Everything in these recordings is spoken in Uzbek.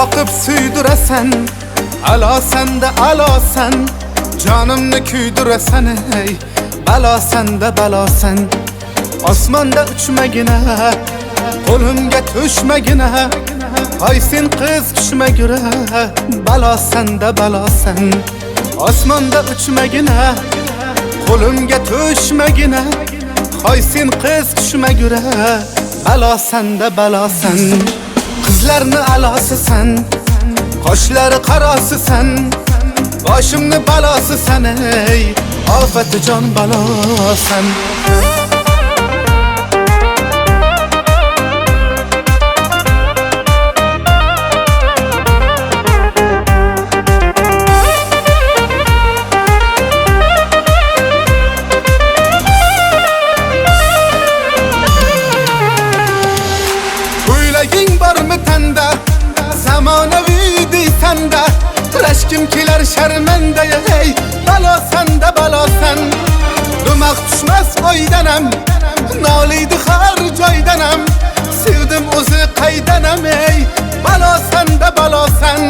qoqib suydurasan, alosan da alosan, jonimni kuydurasan ey, balosan da balosan. Osmonda uchmagina, qo'limga tushmagina, hoy sen qiz tushmagura, balosan da balosan. Osmonda uchmagina, qo'limga tushmagina, hoy sen qiz tushmagura, balosan da balosan. Qizlarni alosisan, qoshlari qarosisan, boshimni balosisan ey, ofatijon balosan. Zamonaviy deysanda, rashkim kelar sharmanda ey, balosan da balosan. Dumaq tushmas oydanam, noliydi har joydanam, sevdim o'zi qaydanam ey, balosan da balosan.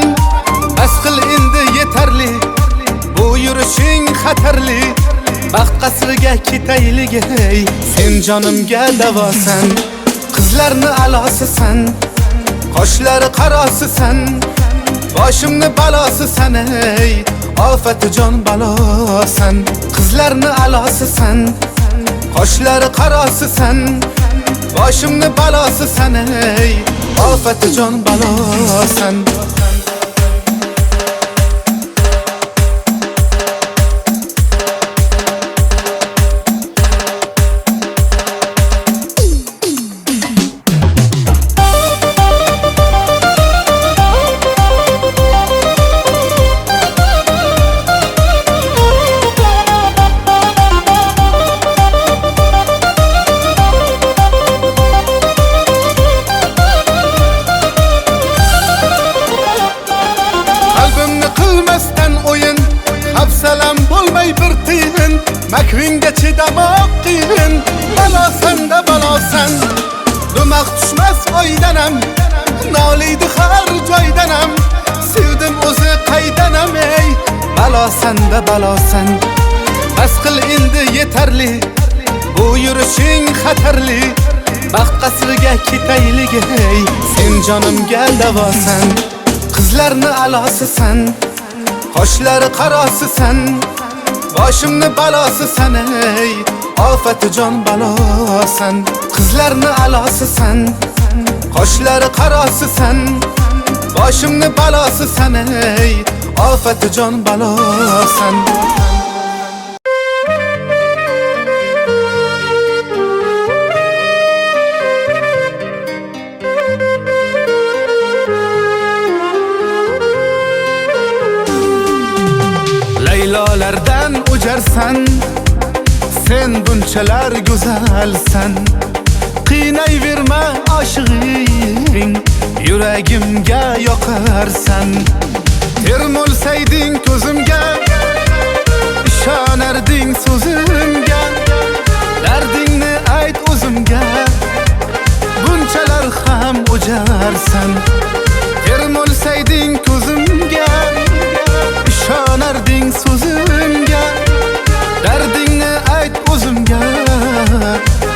Bas qil endi yetarli, bu yurishing xatarli, baxt qasriga ketaylik ey, sen jonimga davosan. Qizlarni alosisan, qoshlari qarosisan, boshimni balosisan ey, ofatijon balosan. Qizlarni alosisan, qoshlari qarosisan, boshimni balosisan ey, ofatijon balosan. Hafsalam bo'lmay bir tiyin, makringga chidamoq qiyin, balosan da balosan. Dumaq tushmas oydanam, noliydi har joydanam, sevdim o'zi qaydanam ey, balosan da balosan. Bas qil endi yetarli, bu yurishing xatarli, baxt qasriga ketaylik ey, sen jonimga davosan. Qizlarni alosisan, qoshlari qarosisan, boshimni balosisan ey, ofatijon balosan. Qizlarni alosisan, qoshlari qarosisan, boshimni balosisan ey, ofatijon balosan. Laylolardan ujarsan, sen bunchalar go'zalsan. Qiynayverma oshig'ing, yuragimga yoqarsan. Termulsayding ko'zimga, ishonarding so'zimga, dardingni ayt o'zimga, bunchalar ham ujarsan. Termulsayding ko'zimga, ishonarding so'zimga, dardingni ayt o'zimga,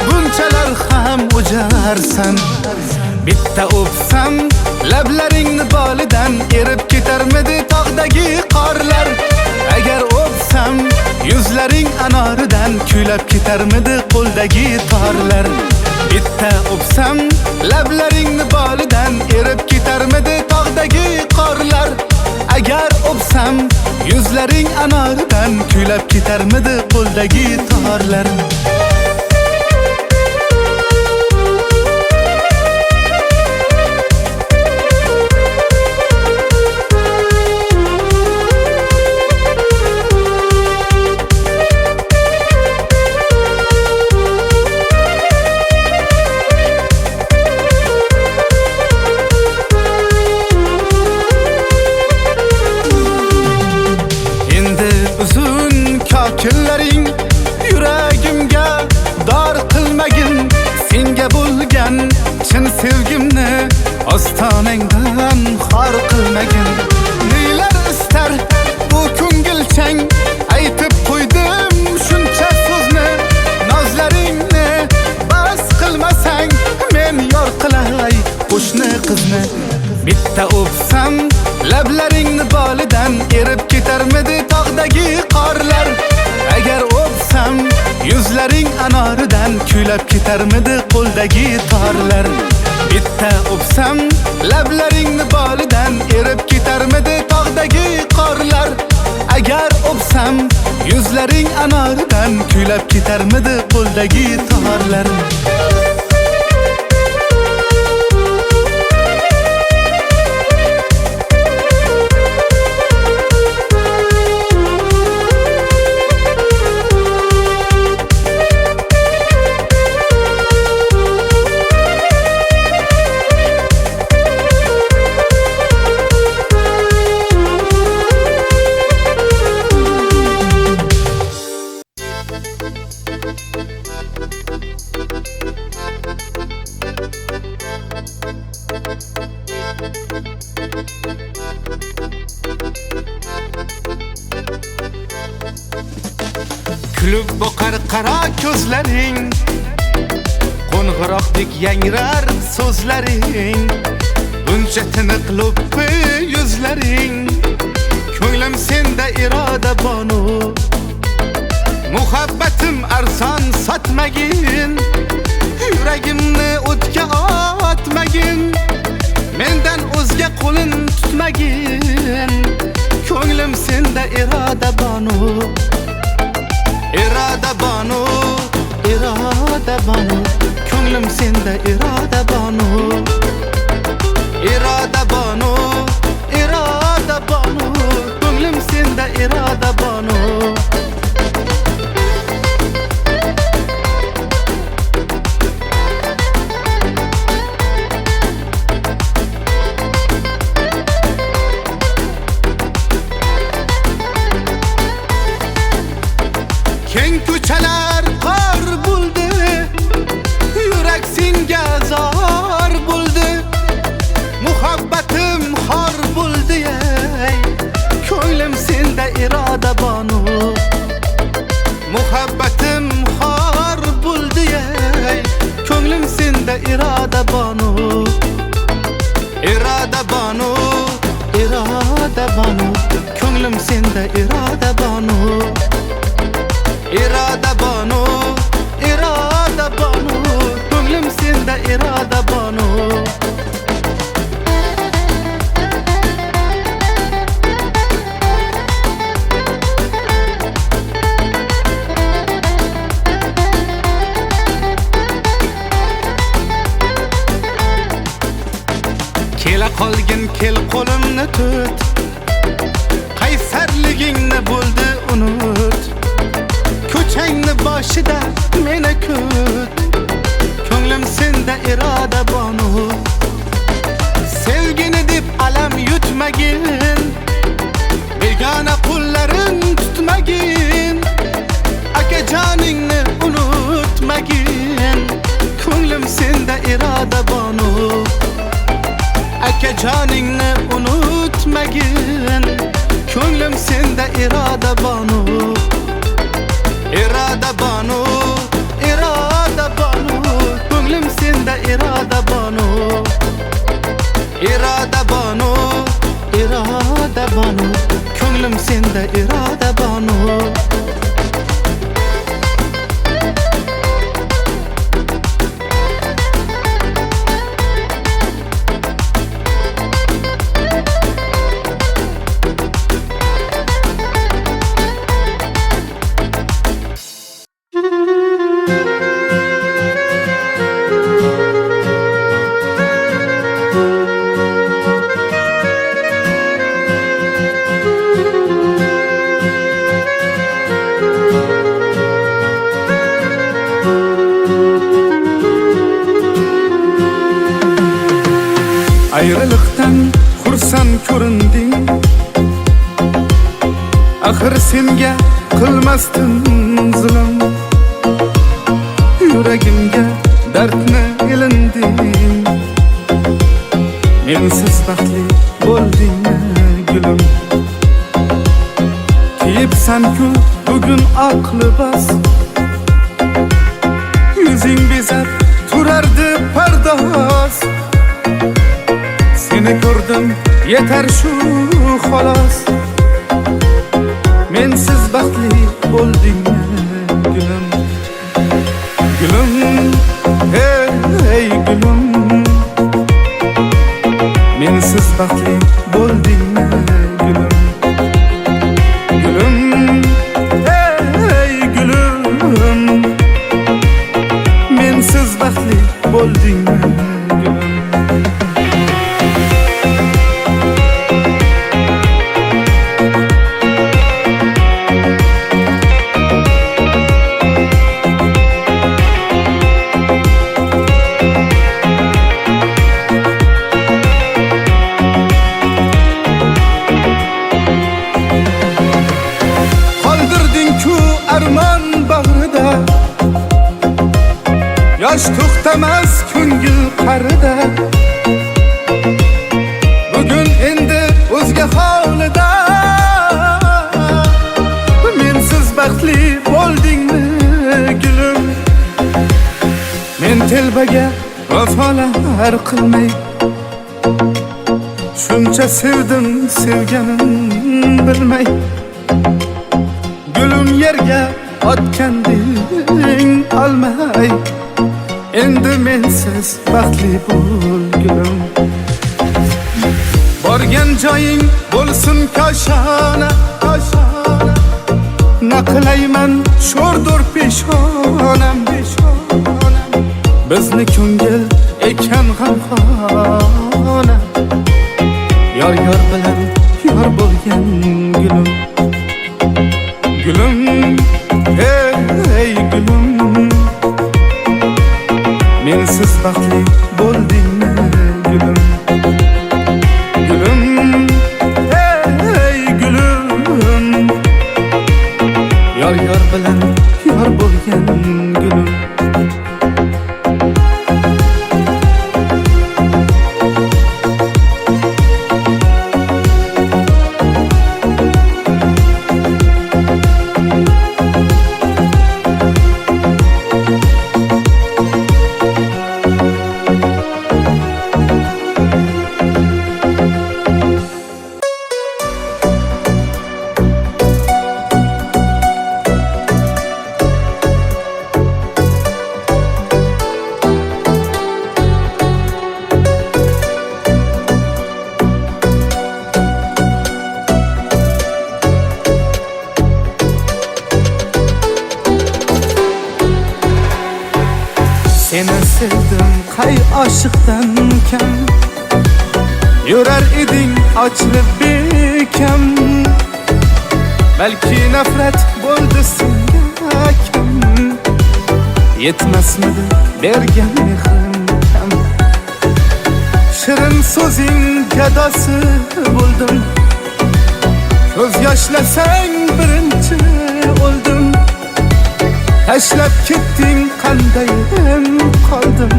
bunchalar ham ujarsan. Bitta o'psam lablaringni bolidan, erib ketarmidi tog'dagi qorlar. Agar o'psam yuzlaring anoridan, kuylab ketarmidi qo'ldagi torlar. Bitta o'psam lablaringni bolidan, erib ketarmidi tog'dagi qorlar. Agar o'psam yuzlaring anoridan, kuylab ketarmidi qo'ldagi torlar. Kokillaring yuragimga dor qilmagin, senga bo'lgan chin sevgimni ostonangdan xor bitta o'psam lablaringni bolidan erib ketarmidi tog'dagi qorlar. Agar o'psam yuzlaring anoridan kuylab ketarmidi qo'ldagi torlar. Bitta o'psam lablaringni bolidan erib ketarmidi tog'dagi qorlar. Agar o'psam yuzlaring anoridan kuylab ketarmidi qo'ldagi torlar. Kulib boqar qara ko'zlaring, qo'ng'iroqdek yangrar so'zlaring, buncha tiniq luppi yuzlaring. Ko'nglim senda iroda bonu, muhabbatim arzon sotmagin, yuragimni o'tga otmagin, mendan o'zga qo'lin tutmagin. Ko'nglim senda iroda bonu, iroda banu, iroda banu. Ko'nglim senda iroda banu, iroda banu, iroda banu. Ko'nglim senda iroda banu. Keng ko'chalar qor bo'ldi, yurak senga zor bo'ldi, muhabbatim xor bo'ldi ey. Ko'nglim senda iroda banu, muhabbatim xor bo'ldi ey. Ko'nglim senda iroda banu, iroda banu, iroda banu. Ko'nglim senda iroda banu, iroda banu, iroda banu. Ko'nglim senda iroda banu. Kela qolgin kel qo'limni tut, qaysarligingni bo'ldi unut. Ko'changni boshida meni kut, ko'nglim senda iroda banu. Sevgini deb alam yutmagin, begona qo'llaring tutmagin, akajoningni unutmagin. Ko'nglim senda iroda banu, akajoningni unutmagin. Ko'nglim senda iroda banu, iroda banu, iroda banu. Ko'nglim senda iroda banu, iroda banu, iroda banu. Ko'nglim senda iroda banu. Ayrılıktan xursand ko'rinding, axir senga qilmasdim zulm. Yuragimga dardni ilinding, mensiz baxtli bo'ldingmi gulim. Kiyibsan-ku bugun aqli bas, yuzing bezab turardi pardoz. Sen seni ko'rdim yetar shu xolos. Mensiz baxtli bo'ldingmi gülüm? Gülüm, hey gülüm, mensiz baxtli bo'ldingmi gülüm? Gülüm, hey gülüm, mensiz baxtli bo'ldingmi gülüm? Arman bağrıda yosh to'xtamas ko'ngil qarida. Bugun endi o'zga holida. Mensiz baxtli bo'ldingmi gülüm? Men telbaga vafolar qilmay shuncha sevdim sevganim bilmay. Gülüm yerga otganding olmay, endi mensiz baxtli bo'l gülüm. Borgan joying bo'lsin koshona, koshona. Naqlayman sho'rdur peshonam, peshonam. Bizni ko'ngil ekan g'amxona. Yor bilan yor bo'lgan gülüm. Gülüm, hey gülüm, mensiz baxtli bo'ldingmi gülüm? Gülüm, hey gülüm, yor bilan yor bo'lgan gülüm. Seni sevdim qay oshiqdan kam, yurar eding ochilib bekam. Balki nafrat bo'ldi senga kam, yetmasmidi bergan mehrim kam. Shirin so'zing gadosi bo'ldim, ko'z yoshlasang birinchi o'ldim. Tashlab ketding qandayim qoldim,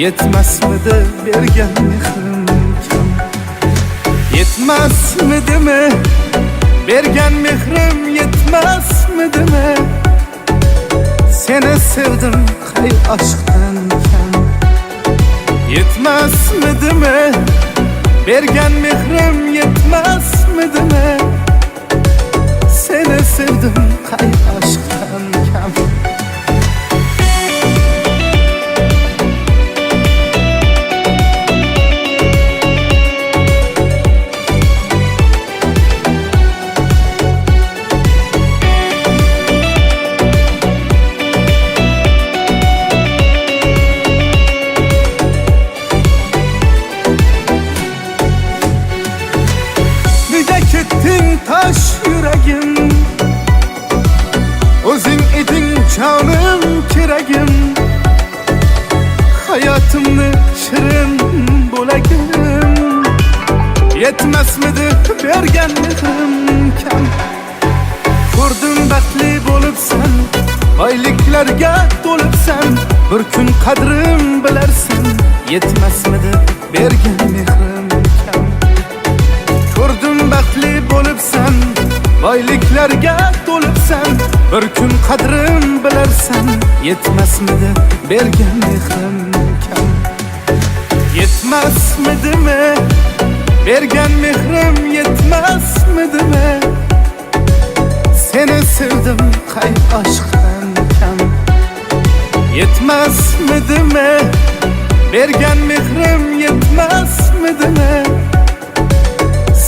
yetmasmidi bergan mehrim kam. Yetmasmidimi bergan mehrim, yetmasmidimi? Seni sevdim qay oshiqdan kam, yetmasmidimi bergan mehrim, yetmasmidimi? Seni sevdim qay oshiqdan kam. Nega ketding tosh yuragim, o'zing eding jonim keragim. Hayotimni shirin bo'lagim, yetmasmidi bergan mehrim kam. Ko'rdim baxtli bo'libsan, boyliklarga to'libsan. Bir kun qadrim bilarsan, yetmasmidi bergan mehrim kam. Ko'rdim baxtli bo'libsan, boyliklarga to'libsan. Bir kun qadrim bilarsan, yetmasmidi bergan mehrim kam. Yetmezmidimi? Bergen mehrim yetmezmidimi? Seni sevdim kay aşktan kam. Yetmezmidimi? Bergen mehrim yetmezmidimi?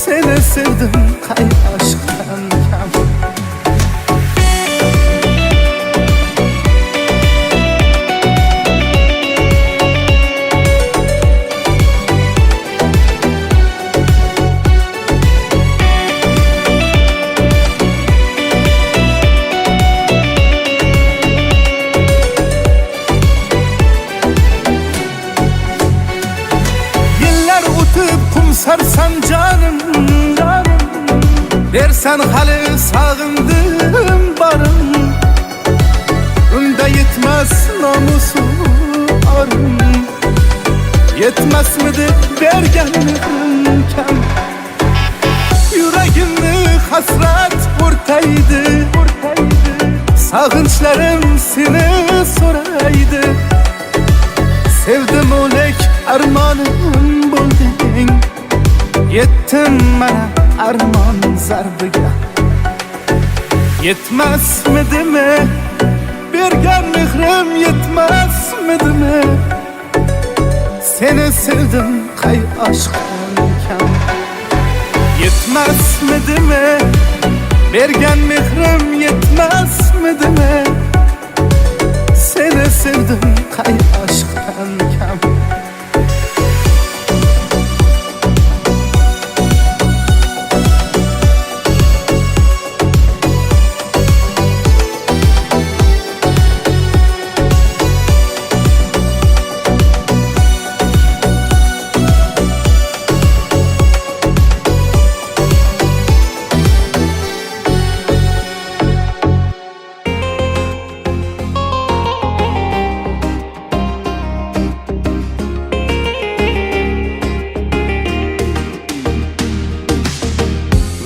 Seni sevdim kay aşktan kam. Sarsan canım, dersen hali sağındım barım. Unda yetmez namusu arım. Yetmez midir bergenliğim kem? Yüreğimni hasret vurtaydı. Sağınçlarım seni soraydı. Sevdim olek armanım buldun. Yettim bana arman zarbıga. Yetmezmidimi? Bergen mehrim yetmezmidimi? Seni sevdim kay aşktan kam. Yetmezmidimi? Bergen mehrim yetmezmidimi? Seni sevdim kay aşktan kam.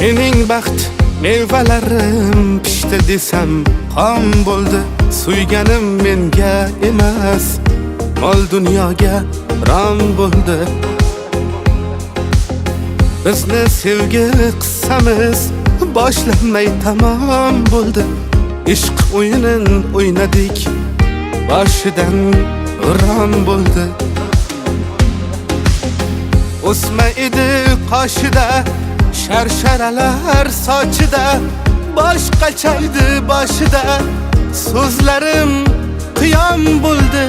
Mening baxt mevalarim pishdi desam ham bo'ldi. Suyganim menga emas, mol dunyoga rom bo'ldi. Bizni sevgi qissamiz boshlanmay tamom bo'ldi. Ishq o'yinin o'ynadik, boshidan g'am bo'ldi. O'sma edi qoshida, sharsharalar sochida, boshqachaydi boshida. So'zlarim qiyom bo'ldi.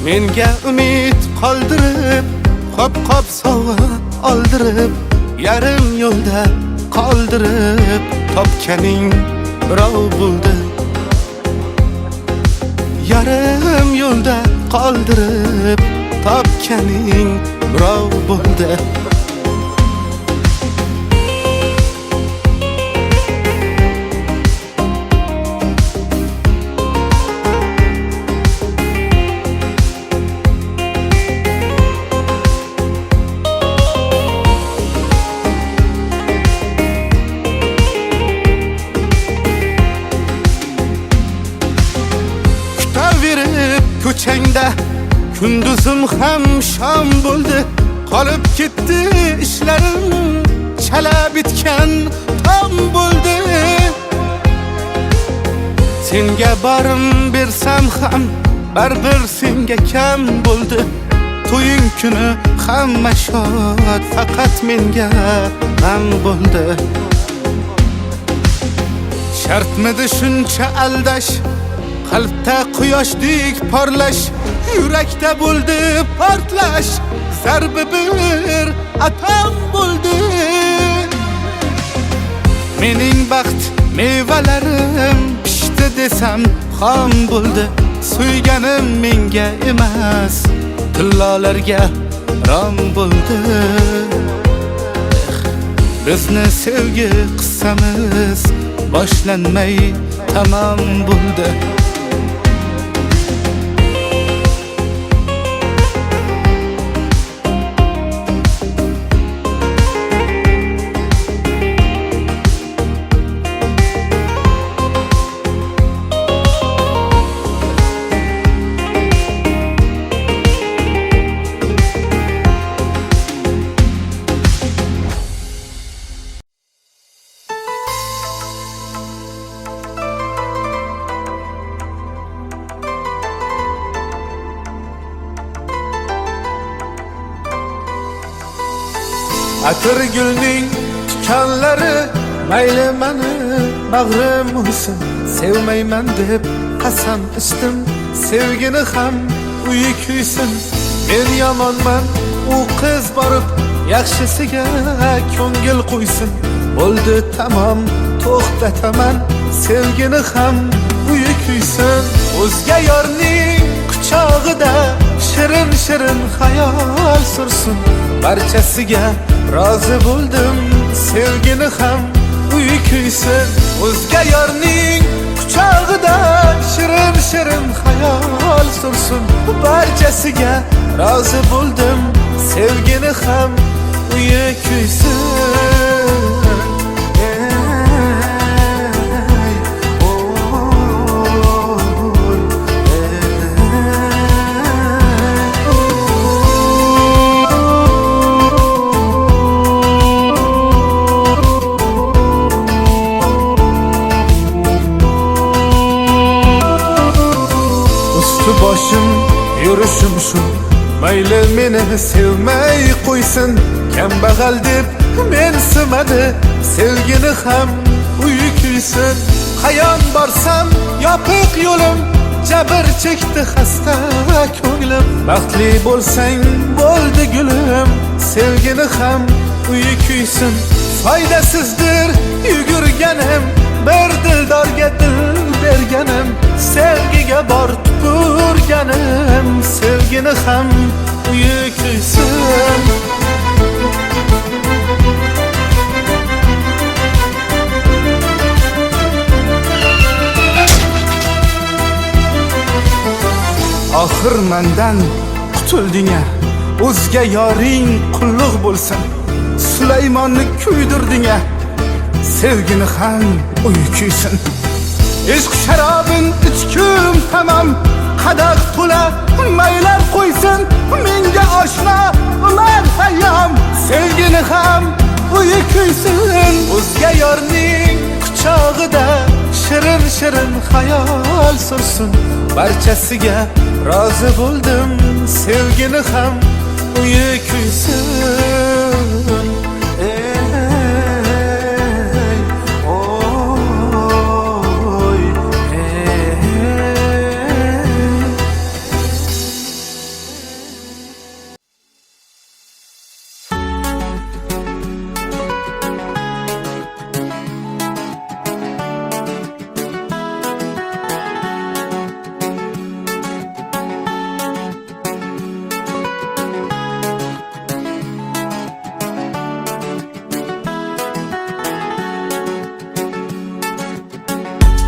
Menga umid qoldirib, qop-qop sovg'a oldirib, yarim yo'lda qoldirib, topganing birov bo'ldi. Yarim yo'lda qoldirib, topganing birov bo'ldi. Ko'changda kunduzim ham shom bo'ldi. Qolib ketdi ishlarim, chala bitgan tom bo'ldi. Senga borim bersam ham baribir senga kam bo'ldi. To'ying kuni hamma shod, faqat menga g'am bo'ldi. Shartmidi shuncha aldash, qalbda quyoshdek porlash, yurakda bo'ldi portlash. Zarbi bir atom bo'ldi. Mening baxt mevalarim pishdi desam xom bo'ldi. Suyganim menga emas, tillolarga rom bo'ldi. Bizni sevgi qissamiz boshlanmay tamom bo'ldi. Atir gülning tikanlari mayli meni bag'rim ursin. Sevmayman deb qasam ichdim, sevgini ham uyi kuysin. Men yomonman, u qiz borib yaxshisiga ko'ngil qo'ysin. Bo'ldi tamom, to'xtataman, sevgini ham uyi kuysin. O'zga yorning quchog'ida shirin shirin xayol sursin. Barchasiga rozi bo'ldim, sevgini ham uyi kuysin. O'zga yorning quchog'ida shirin shirin xayol sursin. Barchasiga rozi bo'ldim, sevgini ham uyi kuysin. Boshim yurishim shu, mayli meni sevmay qo'ysin. Kambag'al deb mensimadi, sevgini ham uyi kuysin. Qayon borsam yopiq yo'lim, jabr chekdi xasta ko'nglim. Baxtli bo'lsang bo'ldi gulim, sevgini ham uyi kuysin. Foydasizdir yugurganim, bir dildorga dil berganim, sevgiga bor tupurganim, sevgini ham uyi kuysin. Oxir mendan qutulding-a, o'zga yoring qulluq bo'lsin. Sulaymonni kuydirding-a, sevgini ham uyi kuysin. Ishq sharobin ichkim tamam, qadah to'la maylar qo'ysin. Menga oshna ular hayyam, sevgini ham uyi kuysin. O'zga yorning quchog'ida shirin shirin xayol sursin. Barchasiga rozi bo'ldim, sevgini ham uyi kuysin.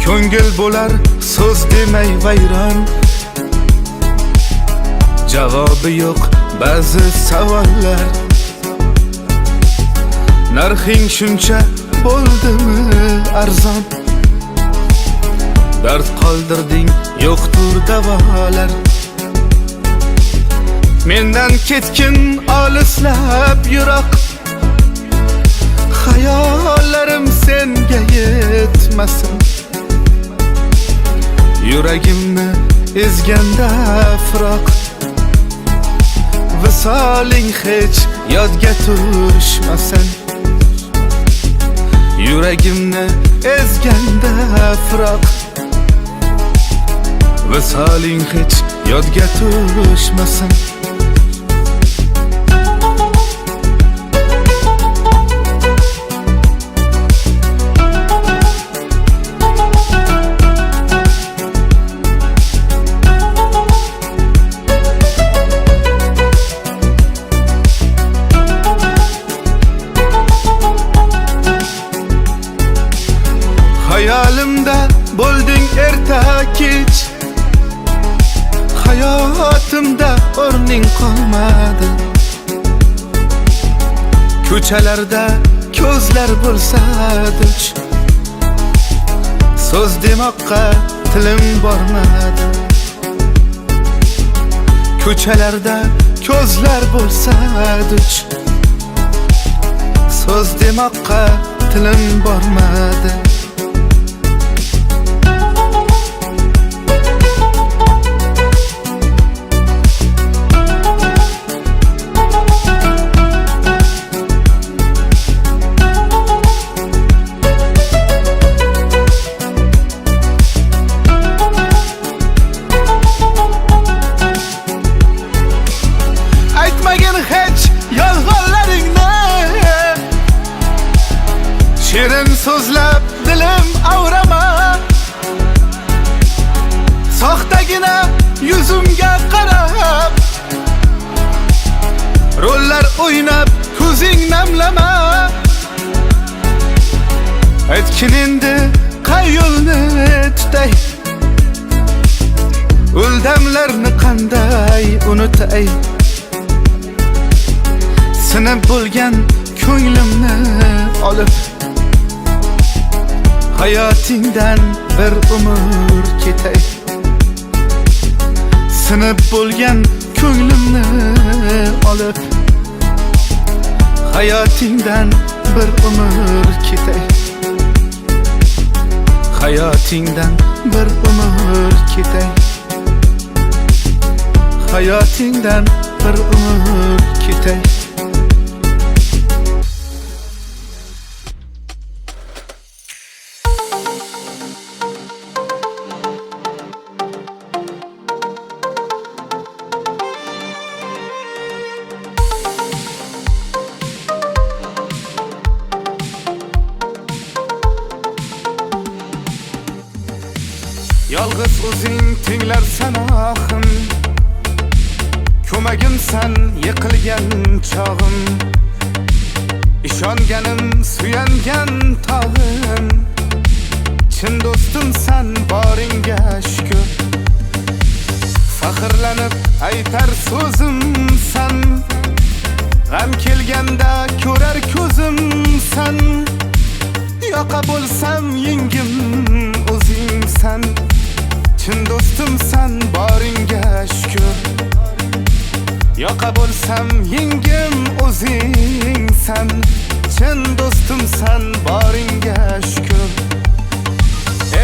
Ko'ngil bo'lar so'z demay vayron, javobi yo'q ba'zi savollar. Narxing shuncha bo'ldimi arzon, dard qoldirding yo'qtur davolar. Mendan ketgin olislab yiroq, xayollarim senga yetmasin. Yuragimni ezganda firoq, visoling hech yodga tushmasin. Yuragimni ezganda firoq, visoling hech yodga tushmasin. Hayolimda bo'lding erta kech, hayotimda o'rning qolmadi. Ko'chalarda ko'zlar bo'lsa duch, so'z demoqqa tilim bormadi. Ko'chalarda ko'zlar bo'lsa duch, so'z demoqqa tilim bormadi. lekin endi qay yo'lni tutay? O'ldamlarni qanday unutay? Sinib bo'lgan ko'nglimni olib hayotingdan bir umr ketay. Sinib bo'lgan ko'nglimni olib hayotingdan bir umr ketay. Hayotingdan bir umr ketay. Hayotingdan bir umr ketay. Yolg'iz o'zing tinglarsan oxim, ko'magimsan yiqilgan chog'im, ishonganim suyangan tog'im, chin do'stimsan boringga shukr. Faxrlanib aytar so'zimsan, g'am kelganda ko'rar ko'zimsan. Yoqa bo'lsam yengim o'zingsan, chin do'stimsan boringga shukr. Yoqa bo'lsam yengim o'zingsan, chin do'stimsan boringga shukr.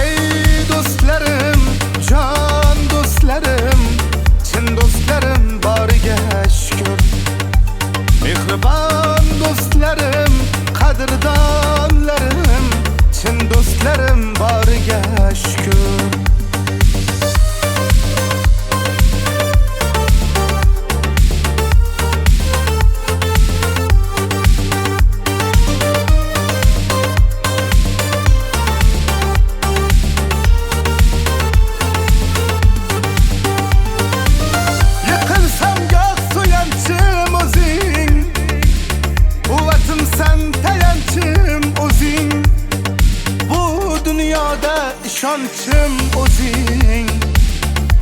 Ey do'stlarim, jon do'stlarim, chin do'stlarim boriga shukr. Mehribon do'stlarim, qadrdonlarim, chin do'stlarim boriga shukr. İşonchim o'zing,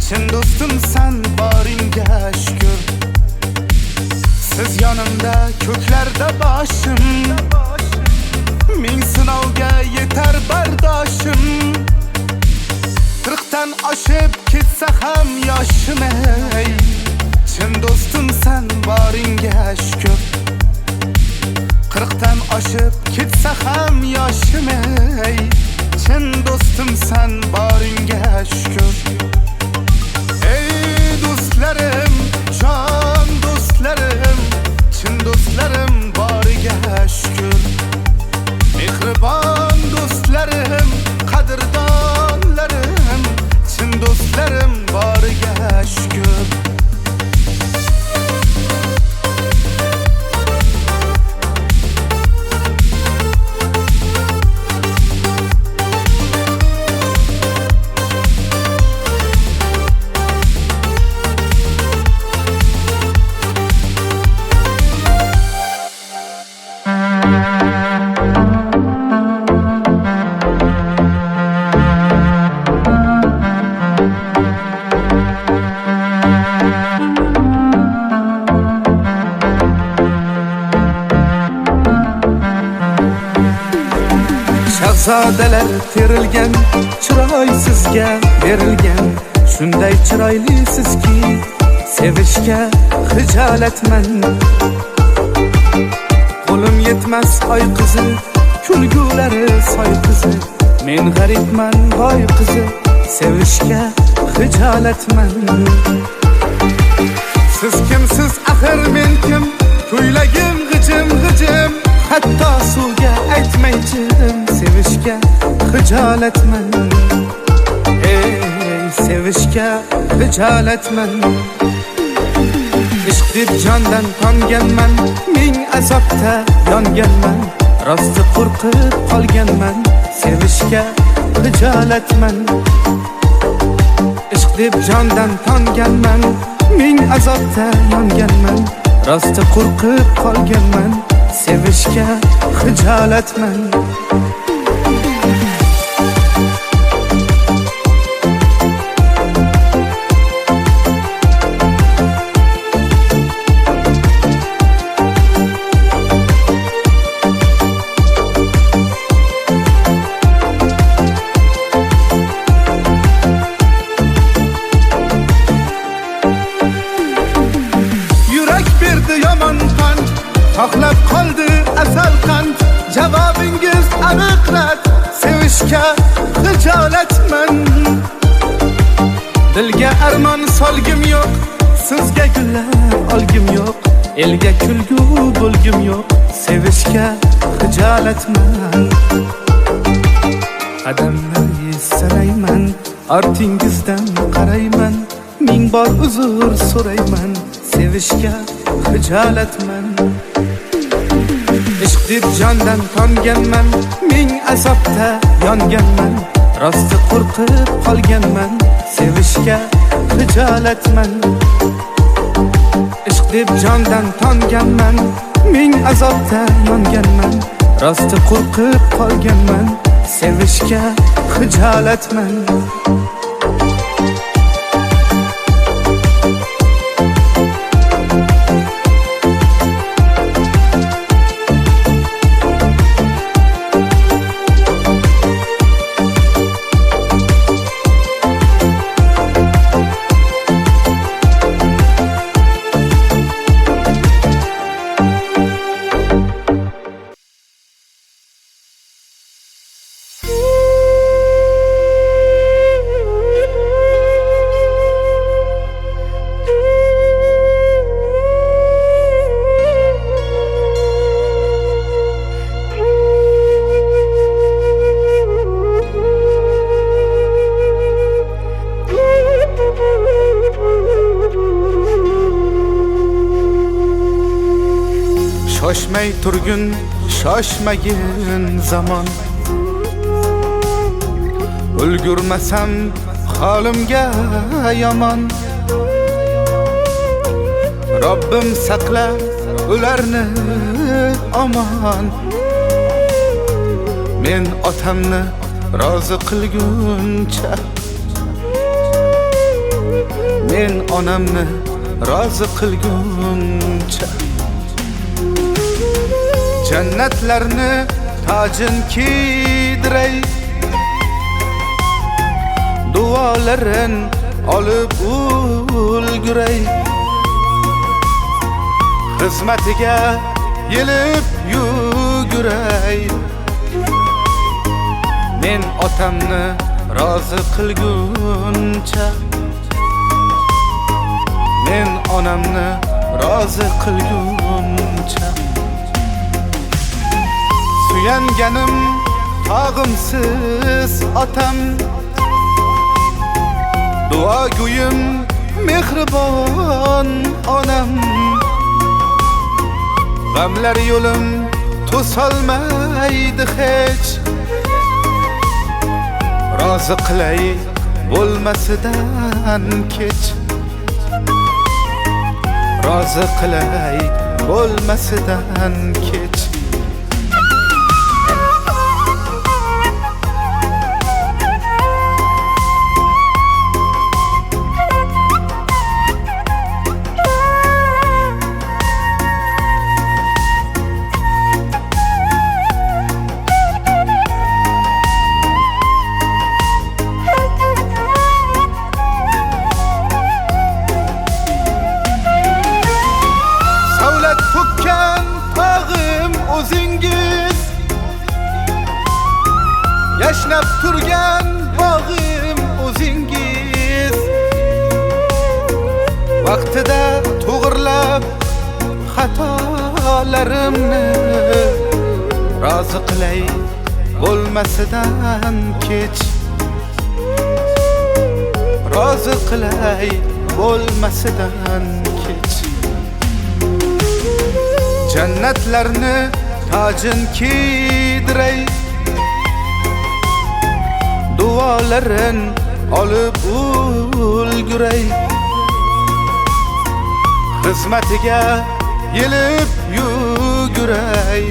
chin do'stimsan boringga shukr. Siz yonimda ko'klarda boshim, ming sinovga yetar bardoshim. 40 dan oshib ketsa ham yoshim ey, chin do'stimsan boringga shukr. 40 dan oshib ketsa ham yoshim ey, chin do'stimsan boringga shukr. Ey do'stlarim, jon do'stlarim, chin do'stlarim boriga shukr. Mehribon do'stlarim, qadrdonlarim, chin do'stlarim boriga shukr. Shahzodalar terilgan, chiroy sizga berilgan. Shunday chiroylisizki, sevishga xijolatman. Qo'lim yetmas oy qizi, kulgulari soy qizi. Men g'aribman boy qizi, sevishga xijolatman. Siz kimsiz axir men kim? Ko'ylagim g'ijim g'ijim, hatto suvga aytmaychidim. Sevishga xijolatman, ey sevishga xijolatman. Ishq deb jondan tonganman, ming azobda yonganman. Rosti qo'rqib qolganman, sevishga xijolatman. Ishq deb jondan tonganman, ming azobda yonganman. Rosti qo'rqib qolganman, sevishga xijolatman. sevishga hijolatman. Dilga armon solgim yo'q, sizga gullar olgim yo'q, elga kulgu bo'lgim yo'q, sevishga hijolatman. Qadamlarni sanayman, ortingizdan qarayman, ming bor uzr so'rayman, sevishga hijolatman. Ishq deb jondan tonganman, ming azobda yonganman, rosti qo'rqib qolganman, sevishga hijolatman. Ishq deb jondan tonganman, ming azobda yonganman, rosti qo'rqib qolganman, sevishga hijolatman. Shoshmay turgin, shoshmagin zamon, ulgurmasam holimga yomon. Robbim saqla ularni omon, men otamni rozi qilguncha, men onamni rozi qilguncha. Jannatlarni tojin kiydiray, duolarin olib ulguray, xizmatiga yelib yuguray, men otamni rozi qilguncha, men onamni rozi qilguncha. Suyanganim tog'imsiz otam, duogo'yim mehribon onam. G'amlar yo'lim to'solmaydi hech, rozi qilay bo'lmasidan kech, rozi qilay bo'lmasidan kech. Yashnab turgan bog'im o'zingiz, vaqtida to'g'irlab xatolarimni, rozi qilay bo'lmasidan kech, rozi qilay bo'lmasidan kech. Jannatlarni tojin kiydiray, duolarin olib ulguray, xizmatiga yelib yuguray,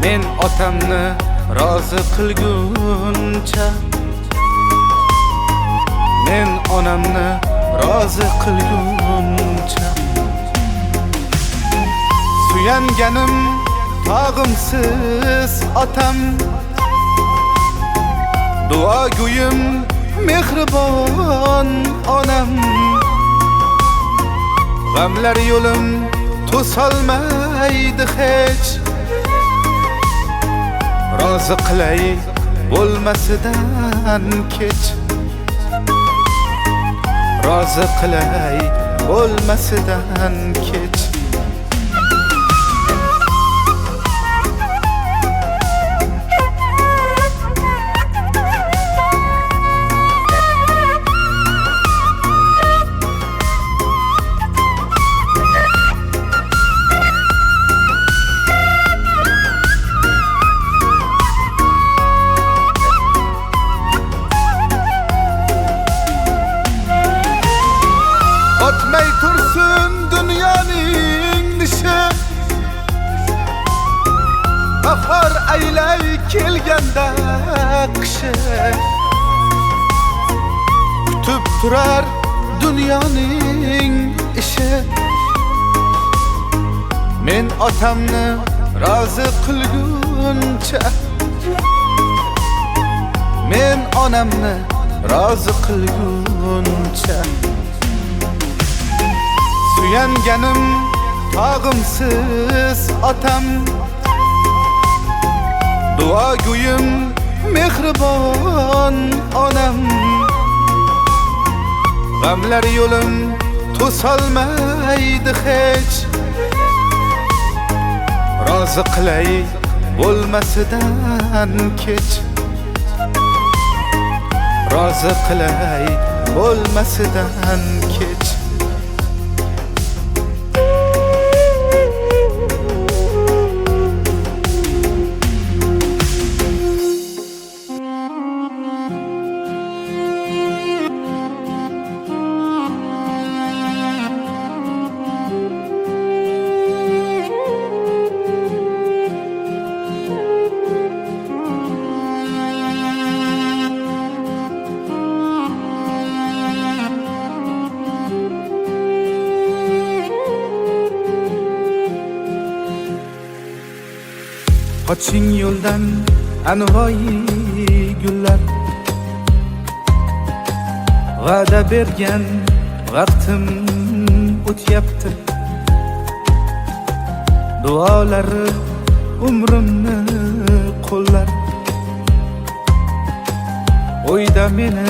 men otamni rozi qilguncha, men onamni rozi qilguncha. Suyanganim tog'imsiz otam, duogo'yim mehribon onam. G'amlar yo'lim to'solmaydi hech, rozi qilay bo'lmasidan kech, rozi qilay bo'lmasidan kech. O'tmay tursin dunyoning nishi, bahor aylay kelganda qishi, kutib turar dunyoning ishi. Men otamni rozi qilguncha, men onamni rozi qilguncha, suyanganim tog'imsiz otam, duogo'yim mehribon onam. G'amlar yo'lim to'solmaydi hech, rozi qilay bo'lmasidan kech, rozi qilay bo'lmasidan kech. Qoching yo'ldan anvoyi gullar, va'da bergan vaqtim o'tyapti. Duolari umrimni qo'llar, o'yda meni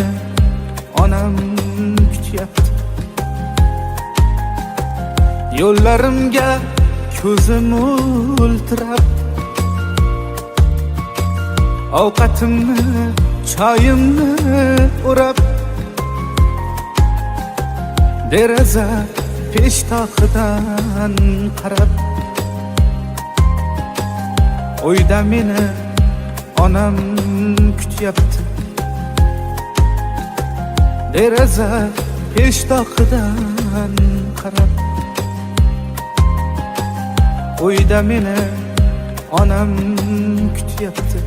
onam kutyapti. Yo'llarimga ko'zim o'ltirab, ovqatimni choyimni o'rab, deraza peshtoqidan qarab, o'yda meni onam kutyapti. Deraza peshtoqidan qarab, o'yda meni onam kutyapti.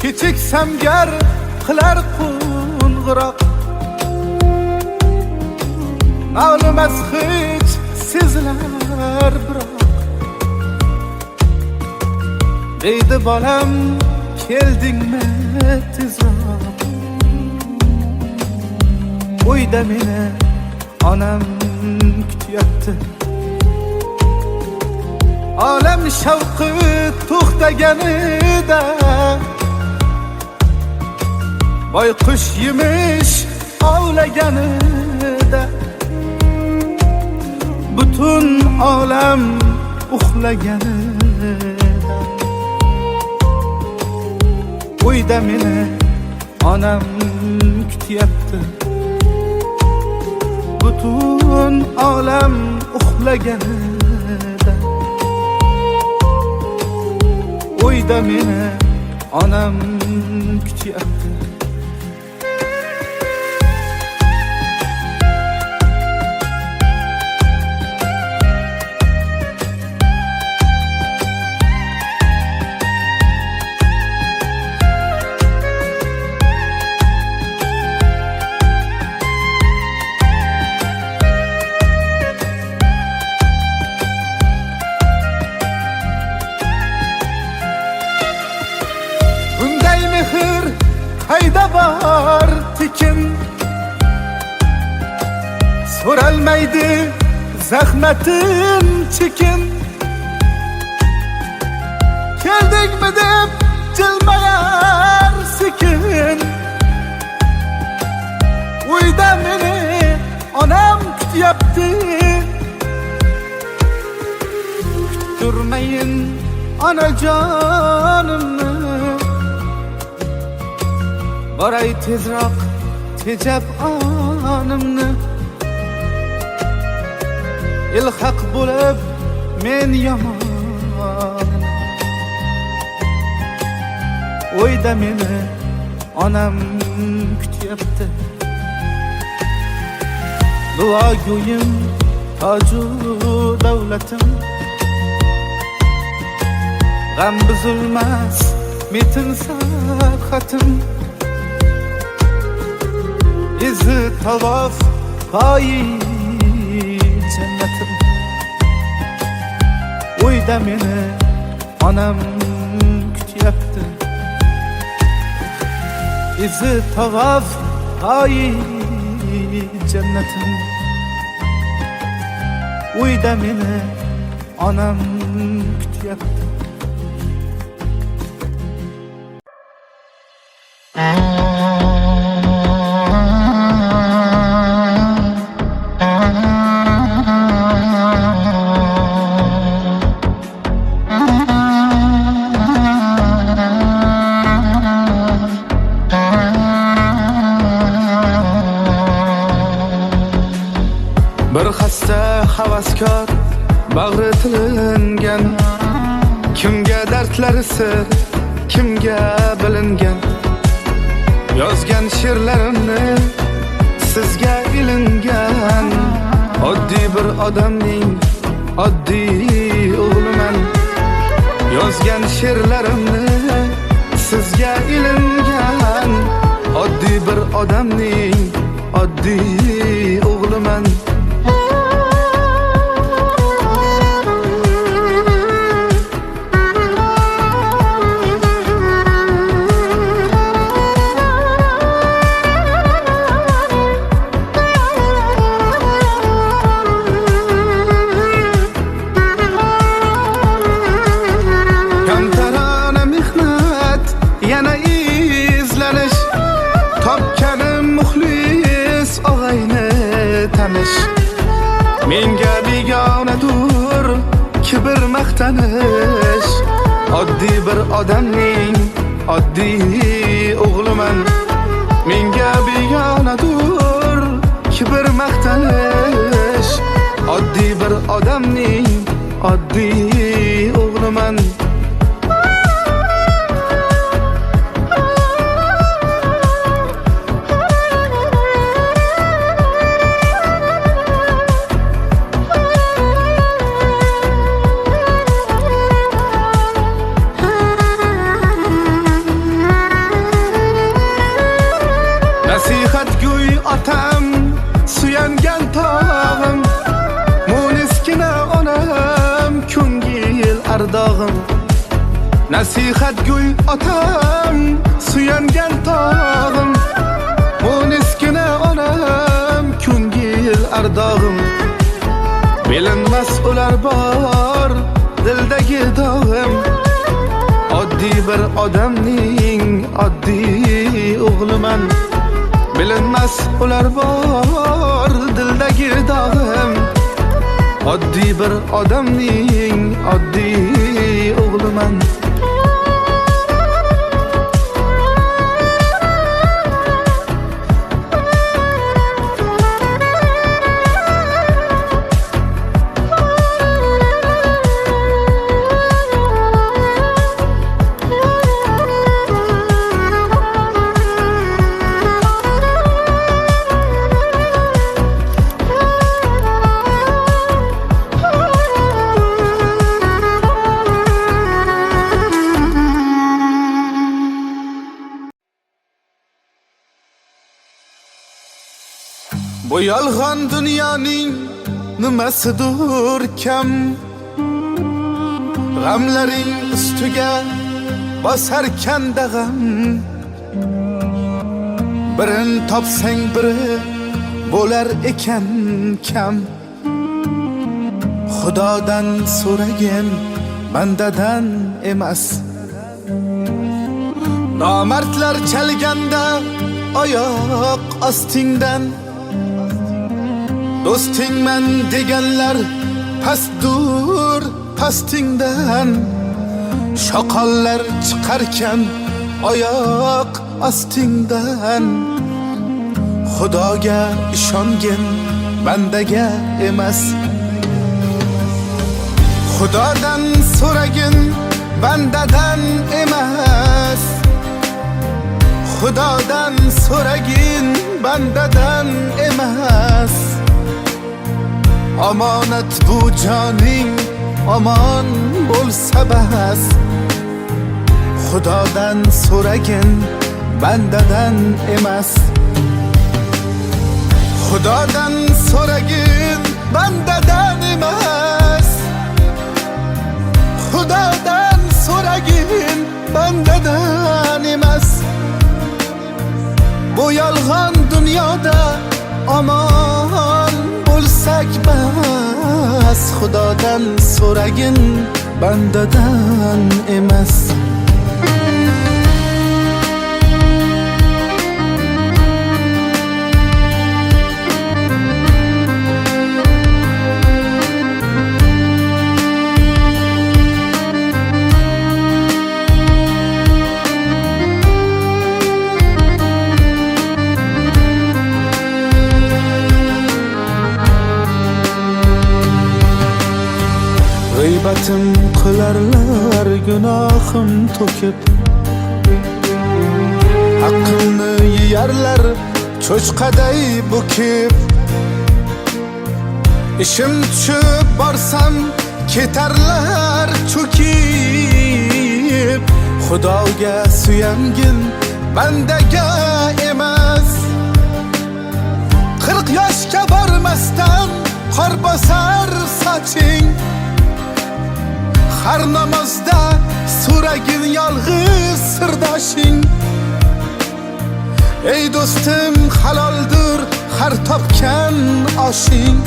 Kichik samgar qilar qo'ng'iroq, ma'lumas hech sezilar biroq. Deydi bolam keldingmi tezroq, o'yda meni onam kutyapti. Olam shavqi to'xtaganida, boyqush yemish ovlaganida, butun olam uxlaganida, o'yda meni onam kutyapti. Butun olam uxlaganida, o'yda meni onam kutyapti. ko'rolmaydi zahmatin chekin. Keldingmi deb jilmayar sekin. Uyda meni onam kutyapti. Kutturmayin onajonimni. Boray tezroq tejab onimni. İlhaq bo'lib men yomon. Uyda meni onam kutyapti. Duogo'yim toju davlatim. G'am buzulmas metin sarhatim. Izi tavof poyi jannatim. Uyda meni onam kutyapti. Izi tavof poyi jannatim. Uyda meni onam kutyapti. Bir xasta havaskor bag'ri tilingan. Kimga dardlari sir, kimga bilingan. Yozgan she'rlarimni sizga ilingan. Oddiy bir odamning oddiy o'g'liman. Yozgan she'rlarimni sizga ilingan. Oddiy bir odamning oddiy o'g'liman. Menga begonadur kibr maqtanish. Oddiy bir odamning oddiy o'g'liman. Menga begonadur kibr maqtanish. Oddiy bir odamning oddiy o'g'liman. Nasihatgo'y otam, suyangan tog'im. Mo'niskina onam, ko'ngil ardog'im. Nasihatgo'y otam, suyangan tog'im. Mo'niskina onam, ko'ngil ardog'im. Bilinmas ular bor dildagi dog'im. Oddiy bir odamning oddiy o'g'liman. Bilinmas ular bor dildagi dog'im. Oddiy bir odamning oddiy o'g'liman. Bu yolg'on dunyoning nimasidur kam. G'amlaring ustiga bosarkan dag'am. Birin topsang biri bo'lar ekan kam. Xudodan so'ragin, bandadan emas. Nomardlar chalganda oyoq ostingdan, do'stingman deganlar pastdur pastingdan. Shoqollar chiqarkan oyoq ostingdan. Xudoga ishongin, bandaga emas. Xudodan so'ragin, bandadan emas. Xudodan so'ragin, bandadan emas. Omonat bu joning, omon bo'lsa bas. Xudodan so'ragin, bandadan emas. Xudodan so'ragin, bandadan emas. Xudodan so'ragin, bandadan emas. Bu yolg'on dunyoda omon bo'lsak bas. Xudodan so'ragin, bandadan emas. G'iybatim qilarlar gunohim to'kib, haqqimni yeyarlar cho'chqaday bukib. Ishim tushib borsam ketarlar cho'kib. Xudoga suyangin, bandaga emas. 40 yoshga bormasdan qor bosar soching. Har namozda so'ragin yolg'iz sirdoshing. Ey do'stim, haloldir har topgan oshing.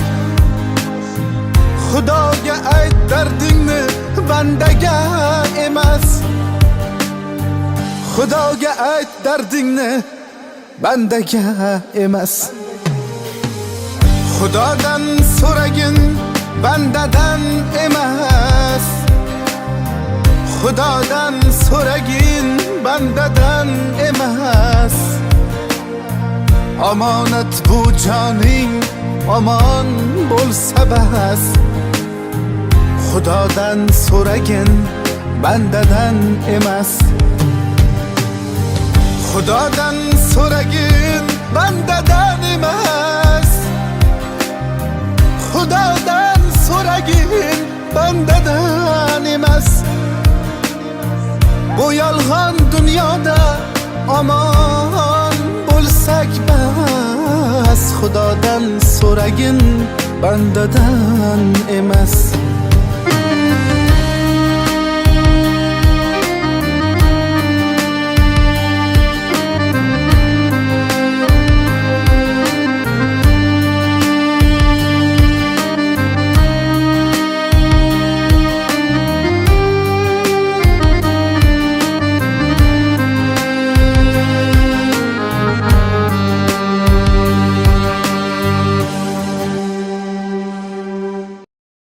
Xudoga ayt dardingni, bandaga emas. Xudoga ayt dardingni, bandaga emas. Xudodan so'ragin, bandadan emas. Xudodan so'ragin, bandadan emas. Omonat bu joning, omon bo'lsa bas. Xudodan so'ragin, bandadan emas. Xudodan so'ragin, bandadan emas. Xudodan so'ragin, bandadan emas. Bu yolg'on dunyoda omon bo'lsak bas. Xudodan so'ragin, bandadan emas.